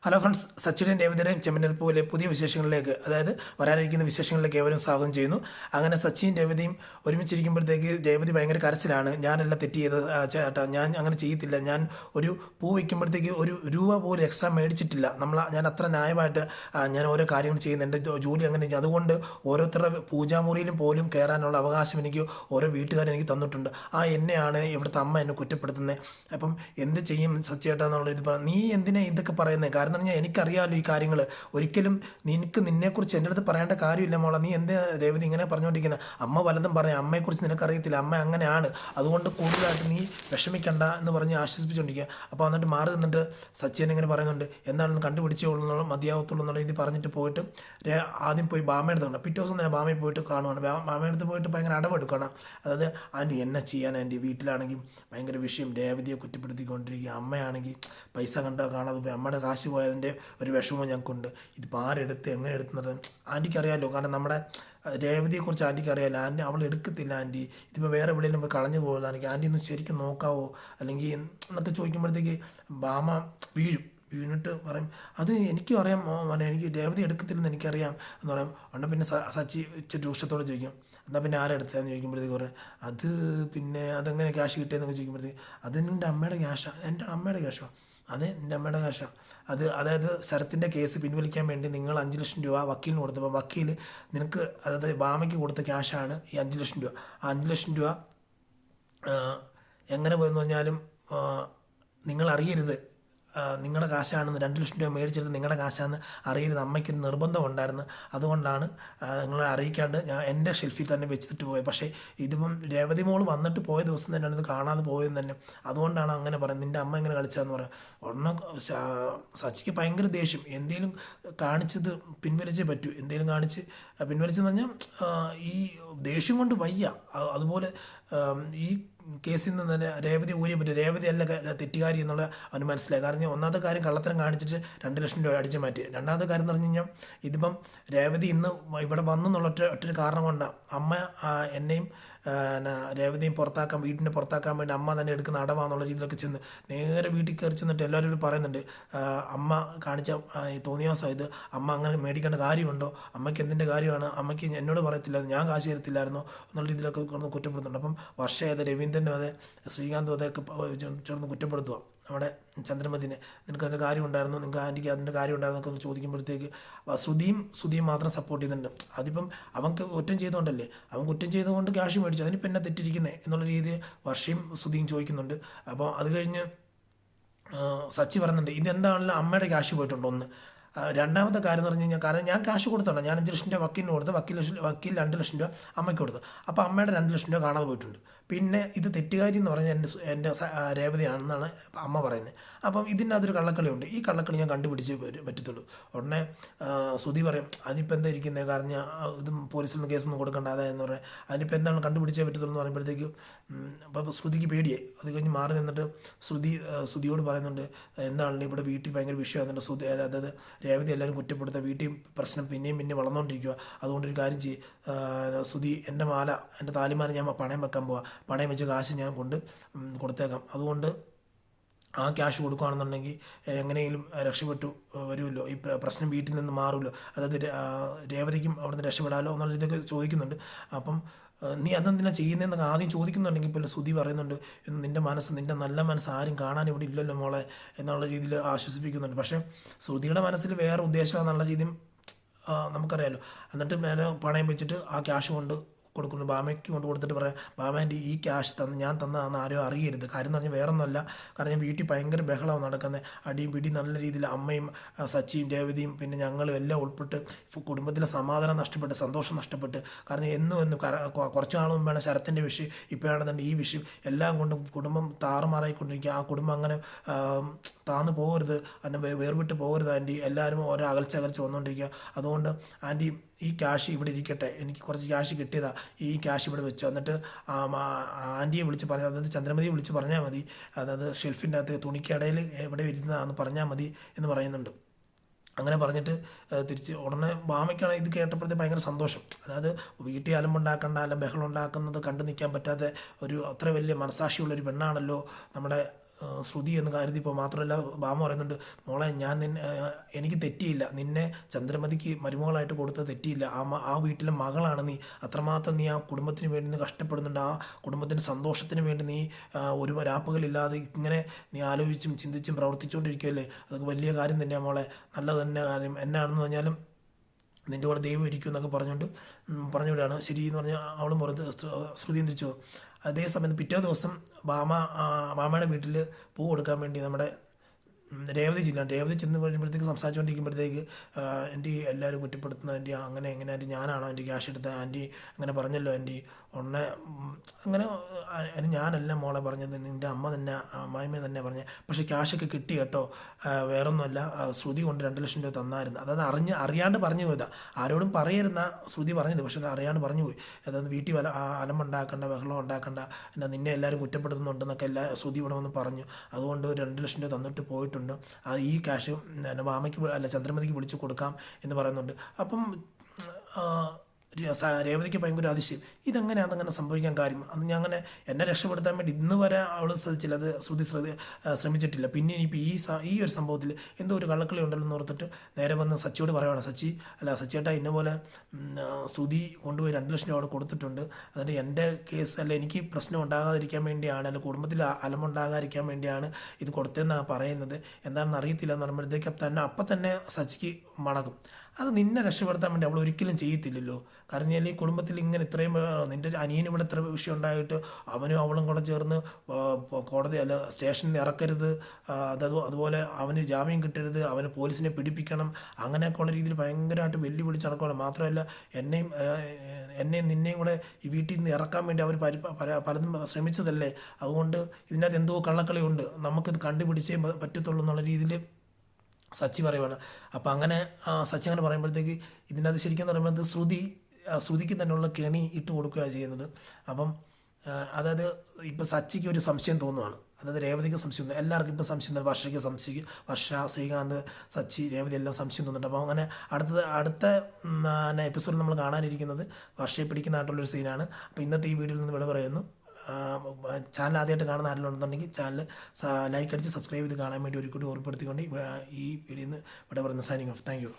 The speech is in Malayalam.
ഹലോ ഫ്രണ്ട്സ്, സച്ചിനും രവീന്ദ്രനും ചെമ്മനെടുപ്പിലെ പുതിയ വിശേഷങ്ങളിലേക്ക്, അതായത് വരാനിരിക്കുന്ന വിശേഷങ്ങളിലേക്ക് ഏവരും സ്വാഗതം ചെയ്യുന്നു. അങ്ങനെ സച്ചിൻ രവതിയും ഒരുമിച്ചിരിക്കുമ്പോഴത്തേക്ക് രവതി ഭയങ്കര കരച്ചിലാണ്. ഞാനെല്ലാം തെറ്റ് ചെയ്ത് ചേട്ടാ, ഞാൻ അങ്ങനെ ചെയ്യത്തില്ല, ഞാൻ ഒരു പൂ വയ്ക്കുമ്പോഴത്തേക്ക് ഒരു രൂപ പോലും എക്സ്ട്രാ മേടിച്ചിട്ടില്ല, ഞാൻ അത്ര ന്യായമായിട്ട് ഞാൻ ഓരോ കാര്യങ്ങൾ ചെയ്യുന്നു, എൻ്റെ ജോലി അങ്ങനെ ചെയ്യും, അതുകൊണ്ട് ഓരോരുത്തരുടെ പൂജാമുറിയിലും പോലും കയറാനുള്ള അവകാശം എനിക്ക് ഓരോ വീട്ടുകാരെനിക്ക് തന്നിട്ടുണ്ട്. എന്നെയാണ് ഇവിടുത്തെ അമ്മ എന്നെ കുറ്റപ്പെടുത്തുന്നത്. അപ്പം എന്ത് ചെയ്യും സച്ചേട്ടാ എന്നുള്ള ഇത് നീ എന്തിനാ ഇതൊക്കെ പറയുന്നത്? കാരണം പറഞ്ഞാൽ എനിക്കറിയാമല്ലോ ഈ കാര്യങ്ങൾ. ഒരിക്കലും നിന്നെക്കുറിച്ച് എൻ്റെ അടുത്ത് പറയേണ്ട കാര്യമില്ല മോളെ. നീ എന്ത് രേവതി ഇങ്ങനെ പറഞ്ഞുകൊണ്ടിരിക്കുന്നത്? അമ്മ പലതും പറയാം, അമ്മയെക്കുറിച്ച് നിനക്കറിയത്തില്ല, അമ്മ അങ്ങനെയാണ്, അതുകൊണ്ട് കൂടുതലായിട്ട് നീ വിഷമിക്കണ്ട എന്ന് പറഞ്ഞ് ആശ്വസിപ്പിച്ചുകൊണ്ടിരിക്കുക. അപ്പോൾ എന്നിട്ട് മാറി നിന്നിട്ട് സച്ചിൻ ഇങ്ങനെ പറയുന്നുണ്ട്, എന്താണെന്ന് കണ്ടുപിടിച്ചോളൂ, മതിയാവത്തുള്ളൂ എന്നുള്ള രീതി പറഞ്ഞിട്ട് പോയിട്ട് ആദ്യം പോയി ബാമയെടുത്തുണ്ട്. പിറ്റേ ദിവസം തന്നെ ബാമയിൽ പോയിട്ട് കാണുവാണ്. ബാമയെടുത്ത് പോയിട്ട് ഭയങ്കര അടവെടുക്കണം. അതായത് ആൻറ്റി എന്നെ ചെയ്യാൻ, ആൻറ്റി വീട്ടിലാണെങ്കിൽ ഭയങ്കര വിഷയം, രേവതിയെ കുറ്റപ്പെടുത്തിക്കൊണ്ടിരിക്കുക, അമ്മയാണെങ്കിൽ പൈസ കാണാതെ പോയി, അമ്മയുടെ കാശ് പോയതിൻ്റെ ഒരു വിഷമവും ഞങ്ങൾക്കുണ്ട്. ഇതിപ്പോൾ ആരെടുത്ത് എങ്ങനെ എടുക്കുന്നത് ആൻറ്റിക്ക് അറിയാമല്ലോ. കാരണം നമ്മുടെ രേവതിയെക്കുറിച്ച് ആൻറ്റിക്ക് അറിയാമല്ലോ. ആൻറ്റി അവൾ എടുക്കത്തില്ല, ആൻറ്റി ഇതിപ്പോൾ വേറെ എവിടെയെങ്കിലും പോയി കളഞ്ഞു പോകുന്നതാണെങ്കിൽ ആൻറ്റി ഒന്ന് ശരിക്കും നോക്കാവോ അല്ലെങ്കിൽ എന്നൊക്കെ ചോദിക്കുമ്പോഴത്തേക്ക് ബാമ വീണിട്ട് പറയും, അത് എനിക്കും അറിയാം എനിക്ക് രേവതി എടുക്കത്തില്ലെന്ന് എനിക്കറിയാം എന്ന് പറയും. ഉടനെ പിന്നെ സച്ചി ഇച്ചിരി രൂക്ഷത്തോടെ ചോദിക്കും, എന്നാൽ പിന്നെ ആരെടുത്തതെന്ന് ചോദിക്കുമ്പോഴത്തേക്ക് പറയും, അത് പിന്നെ അതെങ്ങനെ ക്യാഷ് കിട്ടിയെന്നൊക്കെ ചോദിക്കുമ്പോഴത്തേക്ക് അത് എൻ്റെ അമ്മയുടെ ക്യാഷാണ്, എൻ്റെ അമ്മയുടെ ക്യാഷാണ്. അതെ, എൻ്റെ അമ്മയുടെ കാശാണ് അത്. അതായത് ശരത്തിൻ്റെ കേസ് പിൻവലിക്കാൻ വേണ്ടി നിങ്ങൾ 5 ലക്ഷം രൂപ വക്കീലിന് കൊടുത്തപ്പോൾ വക്കീൽ നിനക്ക്, അതായത് ബാമയ്ക്ക് കൊടുത്ത ക്യാഷാണ് ഈ 5 ലക്ഷം രൂപ. ആ 5 ലക്ഷം രൂപ എങ്ങനെ പോയെന്ന് പറഞ്ഞാലും നിങ്ങൾ അറിയരുത് നിങ്ങളുടെ കാശാണെന്ന്. 2 ലക്ഷം രൂപ മേടിച്ചെടുത്ത് നിങ്ങളുടെ കാശാണെന്ന് അറിയരുത്, അമ്മയ്ക്ക് നിർബന്ധമുണ്ടായിരുന്നു. അതുകൊണ്ടാണ് നിങ്ങളെ അറിയിക്കാണ്ട് ഞാൻ എൻ്റെ ഷെൽഫിൽ തന്നെ വെച്ചിട്ട് പോയത്. പക്ഷേ ഇതിപ്പം രേവതി മോൾ വന്നിട്ട് പോയ ദിവസം തന്നെയാണ് ഇത് കാണാതെ പോയെന്ന് തന്നെ. അതുകൊണ്ടാണ് അങ്ങനെ പറയുന്നത്, നിൻ്റെ അമ്മ ഇങ്ങനെ കളിച്ചതെന്ന് പറയാം. ഉടനെ സച്ചിക്ക് ഭയങ്കര ദേഷ്യം, എന്തെങ്കിലും കാണിച്ചത് പിൻവലിച്ചേ പറ്റൂ, എന്തെങ്കിലും കാണിച്ച് പിൻവലിച്ചെന്ന് പറഞ്ഞാൽ ഈ ദേഷ്യം കൊണ്ട് വയ്യ. അതുപോലെ ഈ കേസിൽ നിന്ന് തന്നെ രേവതി ഊരിയെ പറ്റും, രേവതി അല്ല തെറ്റുകാരി എന്നുള്ള അവന് മനസ്സിലായി. കാരണം ഒന്നാമത്തെ കാര്യം കള്ളത്തരം കാണിച്ചിട്ട് 2 ലക്ഷം രൂപ അടിച്ചു മാറ്റി. രണ്ടാമത്തെ കാര്യം എന്ന് പറഞ്ഞു കഴിഞ്ഞാൽ ഇതിപ്പം രേവതി ഇന്ന് ഇവിടെ വന്നു എന്നുള്ള ഒറ്റൊരു കാരണം കൊണ്ടാണ് അമ്മ എന്നെയും രേവതിയും വീട്ടിനെ പുറത്താക്കാൻ വേണ്ടി അമ്മ തന്നെ എടുക്കുന്ന അടവാന്നുള്ള രീതിയിലൊക്കെ ചെന്ന് നേരെ വീട്ടിൽ കയറി ചെന്നിട്ട് എല്ലാവരും പറയുന്നുണ്ട്, അമ്മ കാണിച്ച തോന്നിയാസം ഇത്, അമ്മ അങ്ങനെ മേടിക്കേണ്ട കാര്യമുണ്ടോ, അമ്മയ്ക്ക് എന്തിൻ്റെ കാര്യമാണ്, അമ്മയ്ക്ക് എന്നോട് പറയത്തില്ല, ഞാൻ കാശ് തരത്തില്ലായിരുന്നോ എന്നുള്ള രീതിയിലൊക്കെ കുറ്റപ്പെടുത്തുന്നുണ്ട്. അപ്പം വർഷയത് രവീന്ദ്രനും അതെ ശ്രീകാന്തും അതൊക്കെ ചേർന്ന് കുറ്റപ്പെടുത്തുക നമ്മുടെ ചന്ദ്രമതിനെ. നിനക്ക് അതിൻ്റെ കാര്യം ഉണ്ടായിരുന്നു, നിങ്ങൾക്ക് ആൻറ്റിക്ക് അതിൻ്റെ കാര്യം ഉണ്ടായിരുന്നു എന്നൊക്കെ ചോദിക്കുമ്പോഴത്തേക്ക് ശ്രുതിയും മാത്രം സപ്പോർട്ട് ചെയ്യുന്നുണ്ട്. അതിപ്പം അവൻക്ക് കുറ്റം ചെയ്തുകൊണ്ടല്ലേ, അവൻ കുറ്റം ചെയ്തുകൊണ്ട് ക്യാഷ് മേടിച്ചു, അതിനിപ്പോൾ എന്നെ തെറ്റിരിക്കുന്നത് എന്നുള്ള രീതിയിൽ വർഷയും ശ്രുതിയും ചോദിക്കുന്നുണ്ട്. അപ്പോൾ അത് കഴിഞ്ഞ് സച്ചി പറയുന്നുണ്ട്, ഇതെന്താണല്ലോ അമ്മയുടെ ക്യാഷ് പോയിട്ടുണ്ടോ ഒന്ന്. രണ്ടാമത്തെ കാര്യം എന്ന് പറഞ്ഞു കഴിഞ്ഞാൽ, കാരണം ഞാൻ കാശ് കൊടുത്തോളാം, ഞാൻ 5 ലക്ഷം രൂപ വക്കീലിന് കൊടുത്ത്, വക്കീൽ 2 ലക്ഷം രൂപ അമ്മയ്ക്ക് കൊടുത്തു. അപ്പോൾ അമ്മയുടെ 2 ലക്ഷം രൂപ കാണാതെ പോയിട്ടുണ്ട്. പിന്നെ ഇത് തെറ്റുകാരി എന്ന് പറഞ്ഞാൽ എൻ്റെ രേവതിയാണെന്നാണ് അമ്മ പറയുന്നത്. അപ്പം ഇതിൻ്റെ അതൊരു കള്ളക്കളിയുണ്ട്, ഈ കള്ളക്കളി ഞാൻ കണ്ടുപിടിച്ചേ പറ്റത്തുള്ളൂ. ഉടനെ ശ്രുതി പറയും, അതിപ്പോൾ എന്താ ഇരിക്കുന്നത്, കാരണം ഇതും പോലീസിൽ നിന്ന് കേസൊന്നും കൊടുക്കേണ്ട അതായെന്ന് പറയാം, അതിനിപ്പോൾ എന്താണ് കണ്ടുപിടിച്ചേ പറ്റത്തുള്ളൂ എന്ന് പറയുമ്പോഴത്തേക്ക് അപ്പോൾ ശ്രുതിക്ക് പേടിയായി. അത് കഴിഞ്ഞ് മാറി നിന്നിട്ട് ശ്രുതിയോട് പറയുന്നുണ്ട്, എന്താണെങ്കിലും ഇവിടെ വീട്ടിൽ ഭയങ്കര വിഷയമാകുന്നുണ്ട്, അതായത് രേവതി എല്ലാവരും കുറ്റപ്പെടുത്തുക, വീട്ടിൽ പ്രശ്നം പിന്നെയും വളർന്നുകൊണ്ടിരിക്കുക, അതുകൊണ്ടൊരു കാര്യം ശ്രുതി, എൻ്റെ മാല, എൻ്റെ താലിമാല ഞാൻ പണയം വെക്കാൻ പോവാം, പണയം വെച്ച കാശ് ഞാൻ കൊടുത്തേക്കാം, അതുകൊണ്ട് ആ ക്യാഷ് കൊടുക്കുകയാണെന്നുണ്ടെങ്കിൽ എങ്ങനെയെങ്കിലും രക്ഷപ്പെട്ടു വരുമല്ലോ, ഈ പ്രശ്നം വീട്ടിൽ നിന്ന് മാറുമല്ലോ, അതായത് രേവതിക്കും അവിടെ നിന്ന് രക്ഷപ്പെടാമല്ലോ എന്നുള്ള ഇതൊക്കെ ചോദിക്കുന്നുണ്ട്. അപ്പം നീ അതെന്തിനാ ചെയ്യുന്നതെന്നൊക്കെ ആദ്യം ചോദിക്കുന്നുണ്ടെങ്കിൽ ഇപ്പോൾ ശ്രുതി പറയുന്നുണ്ട്, നിൻ്റെ നല്ല മനസ്സ് ആരും കാണാൻ ഇവിടെ ഇല്ലല്ലോ മോളെ എന്നുള്ള രീതിയിൽ ആശ്വസിപ്പിക്കുന്നുണ്ട്. പക്ഷേ ശ്രുതിയുടെ മനസ്സിൽ വേറെ ഉദ്ദേശമാണെന്നുള്ള രീതിയും നമുക്കറിയാമല്ലോ. എന്നിട്ട് മേലെ പണയം വെച്ചിട്ട് ആ ക്യാഷ് കൊണ്ട് കൊടുക്കുന്നു, ബാമയ്ക്ക് കൊണ്ട് കൊടുത്തിട്ട് പറയാം, ബാമേൻ്റെ ഈ ക്യാഷ് ഞാൻ തന്നതാണെന്ന് ആരും അറിയരുത്. കാര്യം എന്ന് പറഞ്ഞാൽ വേറെ ഒന്നുമല്ല, കാരണം ഞാൻ വീട്ടിൽ ഭയങ്കര ബഹളമാണ് നടക്കുന്നത്, അടിയും പിടിയും നല്ല രീതിയിൽ അമ്മയും സച്ചിയും രേവതിയും പിന്നെ ഞങ്ങളും എല്ലാം ഉൾപ്പെട്ട് കുടുംബത്തിലെ സമാധാനം നഷ്ടപ്പെട്ട്, സന്തോഷം നഷ്ടപ്പെട്ട്. കാരണം എന്നും കുറച്ച് നാൾ മുമ്പാണ് ശരത്തിൻ്റെ വിഷയം, ഇപ്പോഴാണെന്നുണ്ട് ഈ വിഷയം, എല്ലാം കൊണ്ടും കുടുംബം താറുമാറായിക്കൊണ്ടിരിക്കുക. ആ കുടുംബം അങ്ങനെ താന്ന് പോകരുത്, അതിനെ വേർവിട്ട് പോകരുത് ആൻറ്റി, എല്ലാവരും ഓരോ അകൽച്ച വന്നുകൊണ്ടിരിക്കുക. അതുകൊണ്ട് ആൻറ്റി ഈ ക്യാഷ് ഇവിടെ ഇരിക്കട്ടെ, എനിക്ക് കുറച്ച് ക്യാഷ് കിട്ടിയതാണ്, ഈ ക്യാഷ് ഇവിടെ വെച്ചു, എന്നിട്ട് ആൻറ്റിയെ വിളിച്ച് പറഞ്ഞാൽ, അതായത് ചന്ദ്രമതിയെ വിളിച്ച് പറഞ്ഞാൽ മതി, അതായത് ഷെൽഫിൻ്റെ അകത്ത് തുണിക്കടയിൽ എവിടെ ഇരുന്നതാണെന്ന് പറഞ്ഞാൽ മതി എന്ന് പറയുന്നുണ്ട്. അങ്ങനെ പറഞ്ഞിട്ട് തിരിച്ച് ഉടനെ ബാമയ്ക്കാണ് ഇത് കേട്ടപ്പോഴത്തെ ഭയങ്കര സന്തോഷം. അതായത് വീട്ടിൽ ബഹളം ഉണ്ടാക്കുന്നത് കണ്ടു നിൽക്കാൻ പറ്റാത്ത അത്ര വലിയ മനസാക്ഷിയുള്ളൊരു പെണ്ണാണല്ലോ നമ്മുടെ ശ്രുതി എന്ന് കരുതിപ്പോൾ. മാത്രമല്ല ഭാമ പറയുന്നുണ്ട്, മോളെ ഞാൻ എനിക്ക് തെറ്റിയില്ല, നിന്നെ ചന്ദ്രമതിക്ക് മരുമകളായിട്ട് കൊടുത്തത് തെറ്റിയില്ല, ആ വീട്ടിലെ മകളാണ് നീ, അത്രമാത്രം നീ ആ കുടുംബത്തിന് വേണ്ടി നീ കഷ്ടപ്പെടുന്നുണ്ട്, ആ കുടുംബത്തിൻ്റെ സന്തോഷത്തിന് വേണ്ടി നീ ഒരു രാപ്പകലില്ലാതെ ഇങ്ങനെ നീ ആലോചിച്ചും ചിന്തിച്ചും പ്രവർത്തിച്ചുകൊണ്ടിരിക്കുകയല്ലേ, അതൊക്കെ വലിയ കാര്യം തന്നെയാണ് മോളെ, നല്ലത് തന്നെ കാര്യം. എന്നാണെന്ന് പറഞ്ഞാലും നിൻ്റെ കൂടെ ദൈവം ഇരിക്കും എന്നൊക്കെ പറഞ്ഞുകൊണ്ട് പറഞ്ഞുവിടുകയാണ്. ശരി എന്ന് പറഞ്ഞാൽ അവളും പുറത്ത് ശ്രുതി തിരിച്ചു. അതേസമയം പിറ്റേ ദിവസം ഭാമയുടെ വീട്ടിൽ പൂ കൊടുക്കാൻ വേണ്ടി നമ്മുടെ രേവതി ചെന്ന് കഴിയുമ്പോഴത്തേക്ക് സംസാരിച്ചുകൊണ്ടിരിക്കുമ്പോഴത്തേക്ക് ആൻറ്റി എല്ലാവരും കുറ്റപ്പെടുത്തുന്ന ആൻറ്റി, അങ്ങനെ എങ്ങനെ ആൻറ്റി, ഞാനാണോ ആൻറ്റി ക്യാഷ് എടുത്ത ആൻറ്റി, അങ്ങനെ പറഞ്ഞല്ലോ ആൻറ്റി, ഉടനെ അങ്ങനെ ഞാനല്ല മോളെ പറഞ്ഞത്, നിൻ്റെ അമ്മ തന്നെ, അമ്മായിമ്മ തന്നെ പറഞ്ഞത്, പക്ഷേ ക്യാഷൊക്കെ കിട്ടി കേട്ടോ, വേറൊന്നുമല്ല, ശ്രുതി കൊണ്ട് 2 ലക്ഷം രൂപ തന്നായിരുന്നു, അതായത് അറിയാണ്ട് പറഞ്ഞു പോയതാ, ആരോടും പറയരുന്ന ശ്രുതി പറഞ്ഞത്, പക്ഷേ അത് അറിയാണ്ട് പറഞ്ഞു പോയി. അതായത് വീട്ടിൽ അലമ്പുണ്ടാക്കണ്ട, ബഹളം ഉണ്ടാക്കണ്ട, എന്നാ നിന്നെ എല്ലാവരും കുറ്റപ്പെടുത്തുന്നുണ്ടെന്നൊക്കെ ശ്രുതി ഇവിടെ വന്ന് പറഞ്ഞു, അതുകൊണ്ട് 2 ലക്ഷം രൂപ തന്നിട്ട് പോയിട്ടുണ്ട്, ഈ ക്യാഷ് മാമയ്ക്ക് അല്ല ചന്ദ്രമതിക്ക് വിളിച്ച് കൊടുക്കാം എന്ന് പറയുന്നുണ്ട്. അപ്പം രേവതിക്ക് ഭയങ്കര അതിശയം, ഇതെങ്ങനെയാണെന്നങ്ങനെ സംഭവിക്കാൻ കാര്യം, അന്ന് ഞാൻ അങ്ങനെ എന്നെ രക്ഷപ്പെടുത്താൻ വേണ്ടി ഇന്ന് വരെ അവൾ ശ്രദ്ധിച്ചില്ല, അത് ശ്രുതി ശ്രമിച്ചിട്ടില്ല. പിന്നെ ഇനിയിപ്പോൾ ഈ ഒരു സംഭവത്തിൽ എന്തോ ഒരു കള്ളക്കളി ഉണ്ടല്ലോ എന്ന് ഓർത്തിട്ട് നേരെ വന്ന് സച്ചിയോട് പറയുവാണ്, സച്ചിയേട്ടാ ഇന്ന പോലെ ശ്രുതി കൊണ്ടുപോയി 2 ലക്ഷം രൂപ അവിടെ കൊടുത്തിട്ടുണ്ട്, എന്നിട്ട് എൻ്റെ കേസ് അല്ല, എനിക്ക് പ്രശ്നം ഉണ്ടാകാതിരിക്കാൻ വേണ്ടിയാണ്, അല്ല കുടുംബത്തിൽ അലമുണ്ടാകാതിരിക്കാൻ വേണ്ടിയാണ് ഇത് കൊടുത്തതെന്നാണ് പറയുന്നത്, എന്താണെന്ന് അറിയത്തില്ല എന്ന് പറയുമ്പോഴത്തേക്ക് അപ്പം തന്നെ സച്ചിക്ക് മണക്കും. അത് നിന്നെ രക്ഷപ്പെടുത്താൻ വേണ്ടി അവൾ ഒരിക്കലും ചെയ്യത്തില്ലല്ലോ, കാരണം ഞാൻ ഈ കുടുംബത്തിൽ ഇങ്ങനെ ഇത്രയും നിൻ്റെ അനിയനും ഇവിടെ ഇത്ര വിഷയം ഉണ്ടായിട്ട് അവനും അവളും കൂടെ ചേർന്ന് കോടതി അല്ല സ്റ്റേഷനിൽ ഇറക്കരുത്, അതുപോലെ അവന് ജാമ്യം കിട്ടരുത്, അവന് പോലീസിനെ പിടിപ്പിക്കണം, അങ്ങനെയൊക്കെയുള്ള രീതിയിൽ ഭയങ്കരമായിട്ട് വെല്ലുവിളിച്ച് നടക്കുകയാണ്. മാത്രമല്ല എന്നെയും നിന്നെയും കൂടെ ഈ വീട്ടിൽ നിന്ന് ഇറക്കാൻ വേണ്ടി അവർ പലതും ശ്രമിച്ചതല്ലേ, അതുകൊണ്ട് ഇതിനകത്ത് എന്തോ കള്ളക്കളി ഉണ്ട്, നമുക്കിത് കണ്ടുപിടിച്ചേ പറ്റത്തുള്ളൂ എന്നുള്ള രീതിയിൽ സച്ചി പറയുവാണ്. അപ്പം അങ്ങനെ സച്ചി അങ്ങനെ പറയുമ്പോഴത്തേക്ക് ഇതിനകത്ത് ശരിക്കും പറയുന്നത് ശ്രുതിക്ക് തന്നെയുള്ള കെണി ഇട്ട് കൊടുക്കുകയാണ് ചെയ്യുന്നത്. അപ്പം അതായത് ഇപ്പം സച്ചിക്ക് ഒരു സംശയം തോന്നുവാണ്, അതായത് രേവതിക്ക് സംശയം തോന്നുന്നു, എല്ലാവർക്കും ഇപ്പം സംശയം തോന്നുന്നു, വർഷ, ശ്രീകാന്ത്, സച്ചി, രേവതി എല്ലാം സംശയം തോന്നുന്നുണ്ട്. അപ്പോൾ അങ്ങനെ അടുത്ത എപ്പിസോഡിൽ നമ്മൾ കാണാനിരിക്കുന്നത് വർഷയെ പിടിക്കുന്നതായിട്ടുള്ളൊരു സീനാണ്. അപ്പോൾ ഇന്നത്തെ ഈ വീഡിയോയിൽ നിന്ന് ഇവിടെ പറയുന്നു. ചാനൽ ആദ്യമായിട്ട് കാണുന്ന ആരെങ്കിലും ഉണ്ടെന്നുണ്ടെങ്കിൽ ചാനൽ ലൈക്ക് അടിച്ച് സബ്സ്ക്രൈബ് ചെയ്ത് കാണാൻ വേണ്ടി ഒരിക്കലും ഓർമ്മപ്പെടുത്തിക്കൊണ്ട് ഈ വീഡിയോയിൽ നിന്ന് ഇവിടെ പറയുന്ന സൈനിങ് ഓഫ്. Thank you.